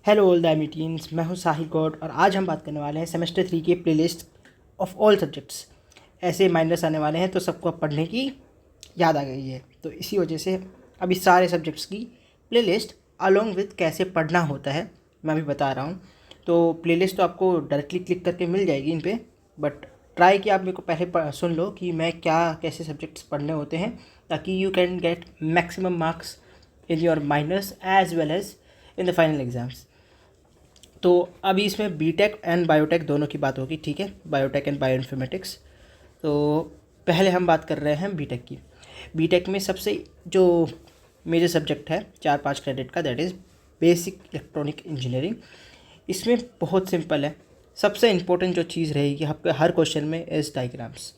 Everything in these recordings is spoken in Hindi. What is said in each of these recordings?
हेलो ऑल द एमिटियंस, मैं हूं साहिल गौड और आज हम बात करने वाले हैं सेमेस्टर 3 के प्लेलिस्ट ऑफ ऑल सब्जेक्ट्स। ऐसे माइनर्स आने वाले हैं तो सबको अब पढ़ने की याद आ गई है, तो इसी वजह से अभी सारे सब्जेक्ट्स की प्लेलिस्ट अलोंग विथ कैसे पढ़ना होता है मैं भी बता रहा हूँ। तो प्लेलिस्ट तो आपको डायरेक्टली क्लिक करके मिल जाएगी इन पर, बट ट्राई कि आप मेरे को पहले सुन लो कि मैं क्या कैसे सब्जेक्ट्स पढ़ने होते हैं, ताकि you can get maximum marks in your minors as well as in the final exams. तो अभी इसमें बीटेक एंड बायोटेक दोनों की बात होगी, ठीक है, बायोटेक एंड बायोइन्फॉर्मेटिक्स। तो पहले हम बात कर रहे हैं बीटेक की। बीटेक में सबसे जो मेजर सब्जेक्ट है 4-5 क्रेडिट का, that is basic electronic engineering. इसमें बहुत सिंपल है, सबसे इम्पोर्टेंट जो चीज़ रहेगी आपके हर क्वेश्चन में इज़ डायग्राम्स।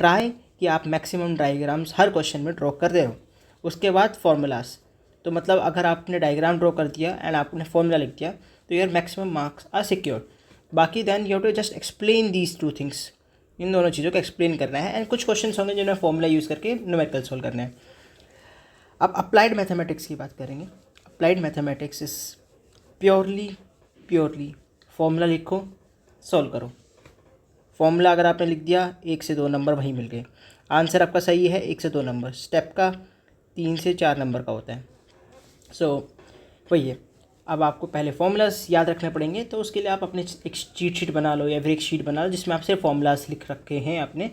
ट्राई कि आप मैक्सिमम डायग्राम्स हर क्वेश्चन में ड्रॉ कर दे रहो। उसके बाद फॉर्मूलाज, तो मतलब अगर आपने डायग्राम ड्रॉ कर दिया एंड आपने फॉर्मूला लिख दिया तो your maximum marks are secure. बाकी then you have to just explain these two things, इन दोनों चीज़ों को एक्सप्लेन करना है एंड कुछ क्वेश्चन होंगे जिन्हें फॉर्मूला यूज़ करके न्यूमेरिकल सोल्व करना है। अब अप्लाइड मैथमेटिक्स की बात करेंगे। Applied mathematics is purely formula लिखो, सॉल्व करो। फॉर्मूला अगर आपने लिख दिया 1 से 2 नंबर वहीं मिल गए, आंसर आपका सही है 1 से 2 नंबर, स्टेप का 3 से 4 नंबर का होता है। सो वही है। अब आपको पहले फॉर्मूलाज याद रखने पड़ेंगे, तो उसके लिए आप अपने एक चीट शीट बना लो या फिर एक शीट बना लो जिसमें आप सिर्फ फॉर्मूलाज लिख रखे हैं आपने,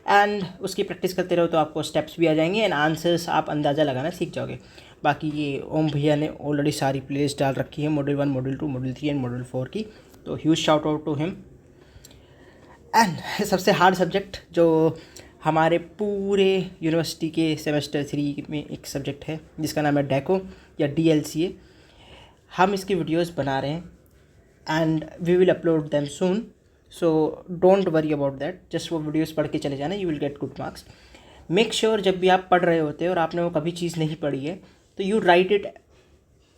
एंड उसकी प्रैक्टिस करते रहो तो आपको स्टेप्स भी आ जाएंगे एंड आंसर्स आप अंदाज़ा लगाना सीख जाओगे। बाकी ये ओम भैया ने ऑलरेडी सारी प्लेलिस्ट डाल रखी है, module 1, module 2, module 3 and module 4 की, तो huge shout out to him. And सबसे हार्ड सब्जेक्ट जो हमारे पूरे यूनिवर्सिटी के सेमेस्टर 3 में एक सब्जेक्ट है जिसका नाम है डेको या DLCA। हम इसकी वीडियोस बना रहे हैं and we will upload them soon, so don't worry about that. Just वो वीडियोस पढ़ के चले जाना, you will get good marks. Make sure जब भी आप पढ़ रहे होते हैं और आपने वो कभी चीज़ नहीं पढ़ी है तो you right it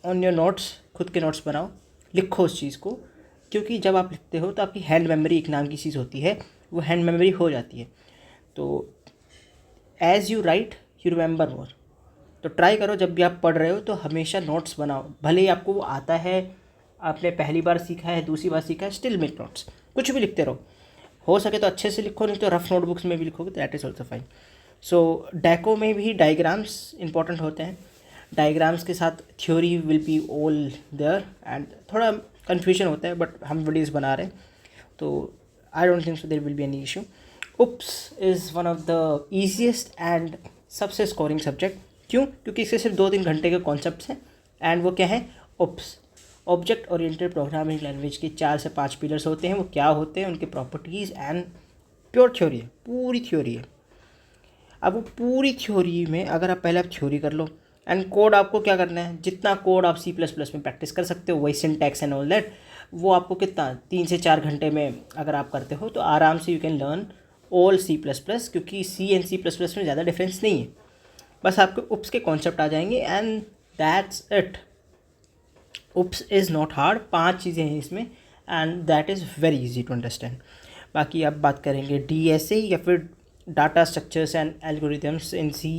on your notes, खुद के नोट्स बनाओ, लिखो उस चीज़ को, क्योंकि जब आप लिखते हो तो आपकी हैंड मेमोरी एक नाम की चीज़ होती है, वो हैंड मेमोरी हो जाती है। तो as you write you remember more. तो ट्राई करो जब भी आप पढ़ रहे हो तो हमेशा नोट्स बनाओ, भले ही आपको वो आता है, आपने पहली बार सीखा है, दूसरी बार सीखा है, स्टिल मेक नोट्स, कुछ भी लिखते रहो। हो सके तो अच्छे से लिखो, नहीं तो रफ नोटबुक्स में भी लिखोगे तो that is also fine. So डेको में भी डायग्राम्स इंपॉर्टेंट होते हैं, डायग्राम्स के साथ theory will be all there and थोड़ा कन्फ्यूजन होता है, बट हम वीडियोस बना रहे हैं तो I don't think so there will be any issue. OOPS is one of the easiest and सबसे स्कोरिंग सब्जेक्ट। क्यों? क्योंकि इसके सिर्फ 2-3 घंटे के कॉन्सेप्ट्स हैं एंड वो क्या है, उप्स ऑब्जेक्ट ओरिएंटेड प्रोग्रामिंग लैंग्वेज के 4 से 5 पिलर्स होते हैं। वो क्या होते हैं, उनके प्रॉपर्टीज़ एंड प्योर थ्योरी है, पूरी थ्योरी है। अब वो पूरी थ्योरी में अगर आप पहले थ्योरी कर लो एंड कोड आपको क्या करना है, जितना कोड आप C++ में प्रैक्टिस कर सकते हो, वही सिंटैक्स एंड ऑल दैट, वो आपको कितना 3 से 4 घंटे में अगर आप करते हो तो आराम से you can learn all C++, क्योंकि C एंड C++ में ज़्यादा डिफरेंस नहीं है। बस आपके उप्स के कॉन्सेप्ट आ जाएंगे and that's it. OOPS is not hard, 5 चीज़ें हैं इसमें and that is very easy to understand. बाकी अब बात करेंगे DSA या फिर data structures and algorithms in C।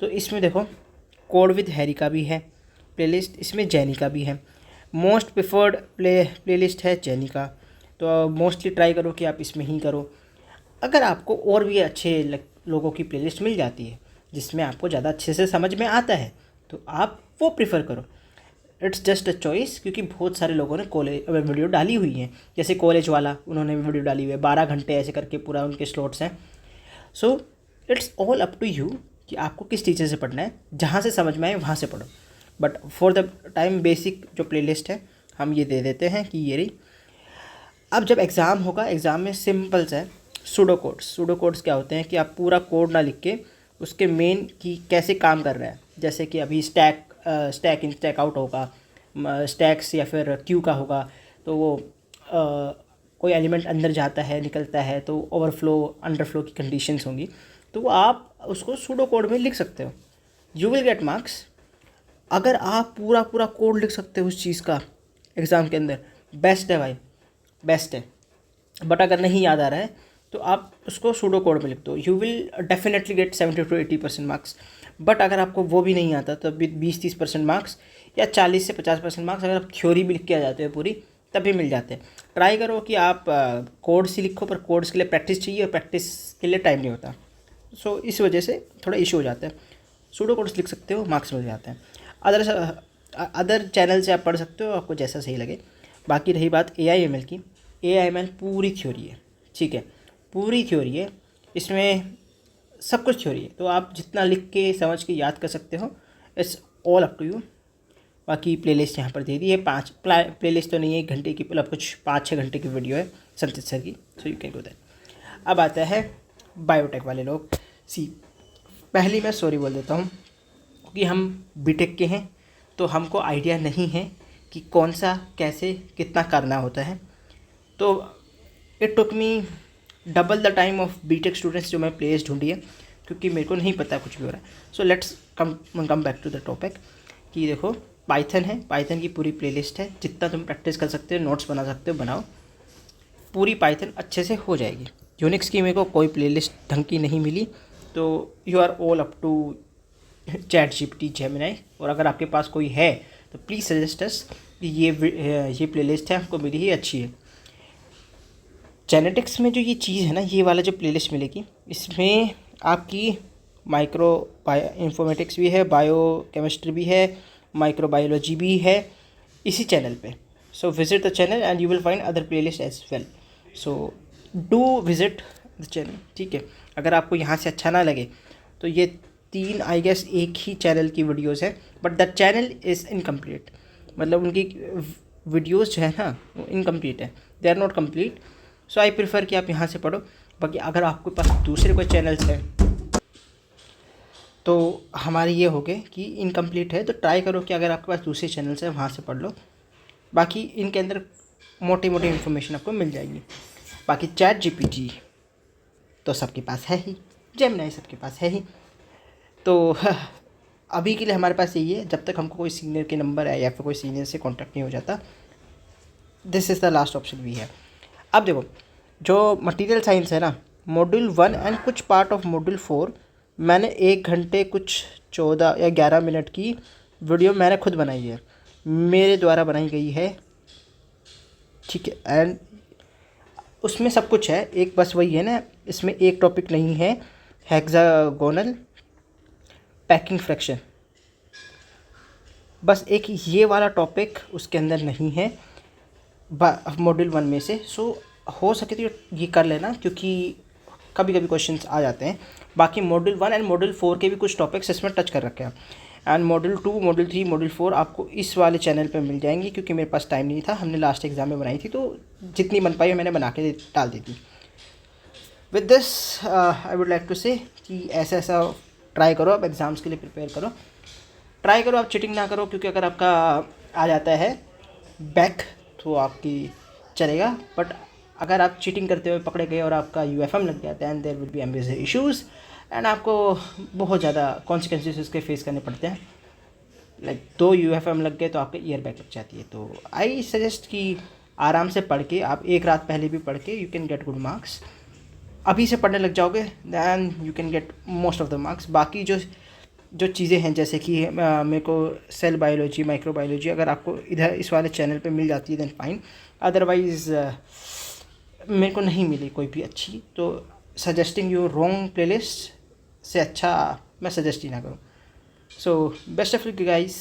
तो इसमें देखो कोड विद हैरी का भी है प्लेलिस्ट, इसमें जैनी का भी है। मोस्ट प्रिफर्ड प्लेलिस्ट है जैनी का, तो मोस्टली ट्राई करो कि आप इसमें ही करो। अगर आपको और भी अच्छे लोगों की प्लेलिस्ट मिल जाती है जिसमें आपको ज़्यादा अच्छे से समझ में आता है तो आप वो प्रिफ़र करो। इट्स जस्ट अ चॉइस, क्योंकि बहुत सारे लोगों ने कॉलेज वीडियो डाली हुई हैं, जैसे कॉलेज वाला उन्होंने वीडियो डाली हुई है 12 घंटे ऐसे करके पूरा उनके स्लॉट्स हैं। So it's all up to you कि आपको किस टीचर से पढ़ना है, जहाँ से समझ में आए वहाँ से पढ़ो। But for the time basic जो प्लेलिस्ट है हम ये दे देते हैं कि ये रही। अब जब एग्ज़ाम होगा, एग्ज़ाम में सिंपल सा है, सूडो कोड्स क्या होते हैं कि आप पूरा कोड ना लिख के उसके मेन की कैसे काम कर रहा है, जैसे कि अभी स्टैक इन स्टैक आउट होगा, स्टैक्स या फिर क्यू का होगा, तो वो कोई एलिमेंट अंदर जाता है निकलता है तो ओवरफ्लो अंडरफ्लो की कंडीशंस होंगी, तो वो आप उसको सूडो कोड में लिख सकते हो, यू विल गेट मार्क्स। अगर आप पूरा कोड लिख सकते हो उस चीज़ का एग्ज़ाम के अंदर, बेस्ट है भाई, बेस्ट है। बट अगर नहीं याद आ रहा है तो आप उसको सूडो कोड में लिख दो, you will definitely get 70 to 80% marks. But अगर आपको वो भी नहीं आता तो 20-30% मार्क्स या 40 से 50% मार्क्स अगर आप थ्योरी भी लिख के आ जाते हो पूरी तब भी मिल जाते हैं। ट्राई करो कि आप कोड से लिखो, पर कोड्स के लिए प्रैक्टिस चाहिए और प्रैक्टिस के लिए टाइम नहीं होता, सो इस वजह से थोड़ा इशू हो जाता है। सूडो कोड्स लिख सकते हो, मार्क्स मिल जाते हैं। अदर चैनल से आप पढ़ सकते हो, आपको जैसा सही लगे। बाकी रही बात AIML की, AIML पूरी थ्योरी है, ठीक है, पूरी थ्योरी है, इसमें सब कुछ थ्योरी है, तो आप जितना लिख के समझ के याद कर सकते हो, it's all up to you. बाकी प्लेलिस्ट यहाँ पर दे दी है, 5 प्लेलिस्ट तो नहीं है, 1 घंटे की, मतलब कुछ 5-6 घंटे की वीडियो है संचित सर की, so you can go that. अब आता है बायोटेक वाले लोग। पहले मैं सॉरी बोल देता हूँ क्योंकि हम बीटेक के हैं तो हमको आइडिया नहीं है कि कौन सा कैसे कितना करना होता है, तो it took me double the time of BTech students जो मैं प्लेस ढूंढी है, क्योंकि मेरे को नहीं पता कुछ भी हो रहा है। So let's come back to the topic कि देखो पाइथन है, पाइथन की पूरी प्लेलिस्ट है, जितना तुम प्रैक्टिस कर सकते हो, नोट्स बना सकते हो बनाओ, पूरी पाइथन अच्छे से हो जाएगी। यूनिक्स की मेरे को कोई प्लेलिस्ट ढंग की नहीं मिली, तो you are all up to ChatGPT, Gemini, और अगर आपके पास कोई है तो प्लीज़ सजेस्ट अस कि ये प्लेलिस्ट है, हमको मिली ही अच्छी है। जेनेटिक्स में जो ये चीज़ है ना, ये वाला जो प्लेलिस्ट मिलेगी, इसमें आपकी माइक्रो इन्फॉर्मेटिक्स भी है, बायो केमिस्ट्री भी है, माइक्रोबायोलॉजी भी है इसी चैनल पे। So visit the channel and you will find other playlist as well, so do visit the channel, ठीक है। अगर आपको यहाँ से अच्छा ना लगे तो ये 3 आई गेस एक ही चैनल की वीडियोस है, but the channel is incomplete, मतलब उनकी वीडियोस जो है ना वो इनकम्प्लीट है, they are not complete. So I prefer कि आप यहाँ से पढ़ो। बाकी अगर आपके पास दूसरे कोई चैनल्स हैं तो हमारे ये हो गए कि इनकम्प्लीट है, तो ट्राई करो कि अगर आपके पास दूसरे चैनल्स हैं वहाँ से पढ़ लो। बाकी इनके अंदर मोटी मोटी इन्फॉर्मेशन आपको मिल जाएगी। बाकी ChatGPT तो सबके पास है ही, जेमिनी सबके पास है ही, तो अभी के लिए हमारे पास यही है, जब तक हमको कोई सीनियर के नंबर है या फिर कोई सीनियर से कॉन्टैक्ट नहीं हो जाता, this is the last option भी है। अब देखो जो मटेरियल साइंस है ना, मॉड्यूल 1 एंड कुछ पार्ट ऑफ मॉड्यूल 4, मैंने 1 घंटे कुछ 14 या 11 मिनट की वीडियो मैंने खुद बनाई है, मेरे द्वारा बनाई गई है, ठीक है। एंड उसमें सब कुछ है, एक बस वही है ना, इसमें एक टॉपिक नहीं है, हेक्सागोनल पैकिंग फ्रैक्शन, बस एक ये वाला टॉपिक उसके अंदर नहीं है मॉड्यूल 1 में से। सो हो सके तो ये कर लेना, क्योंकि कभी कभी क्वेश्चंस आ जाते हैं। बाकी मॉड्यूल 1 एंड मॉड्यूल 4 के भी कुछ टॉपिक्स इसमें टच कर रखे हैं, एंड मॉड्यूल 2, मॉड्यूल 3, मॉड्यूल 4 आपको इस वाले चैनल पे मिल जाएंगी, क्योंकि मेरे पास टाइम नहीं था, हमने लास्ट एग्ज़ाम में बनाई थी, तो जितनी बन पाई मैंने बना के डाल दी थी। With this I would like to say कि ऐसा ट्राई करो, आप एग्ज़ाम्स के लिए प्रिपेयर करो, ट्राई करो, आप चीटिंग ना करो, क्योंकि अगर आपका आ जाता है बैक तो आपकी चलेगा, बट अगर आप चीटिंग करते हुए पकड़े गए और आपका UFM लग गया, then there will be ambassador issues, and आपको बहुत ज़्यादा कॉन्सिक्वेंसेस उसके फेस करने पड़ते हैं। लाइक 2 UFM लग गए तो आपके ईयर बैक लग जाती है। तो आई सजेस्ट कि आराम से पढ़ के, आप एक रात पहले भी पढ़ के, you can get good marks. अभी से पढ़ने लग जाओगे then you can get most of the marks. बाकी जो चीज़ें हैं, जैसे कि मेरे को सेल बायोलॉजी, माइक्रोबायोलॉजी अगर आपको इधर इस वाले चैनल पे मिल जाती है दैन फाइन, अदरवाइज़ मेरे को नहीं मिली कोई भी अच्छी, तो सजेस्टिंग यू रॉन्ग प्लेलिस्ट से अच्छा मैं सजेस्ट ही ना करूँ। So best of luck guys.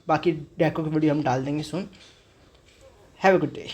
बाकी डेको की वीडियो हम डाल देंगे soon. Have a good day.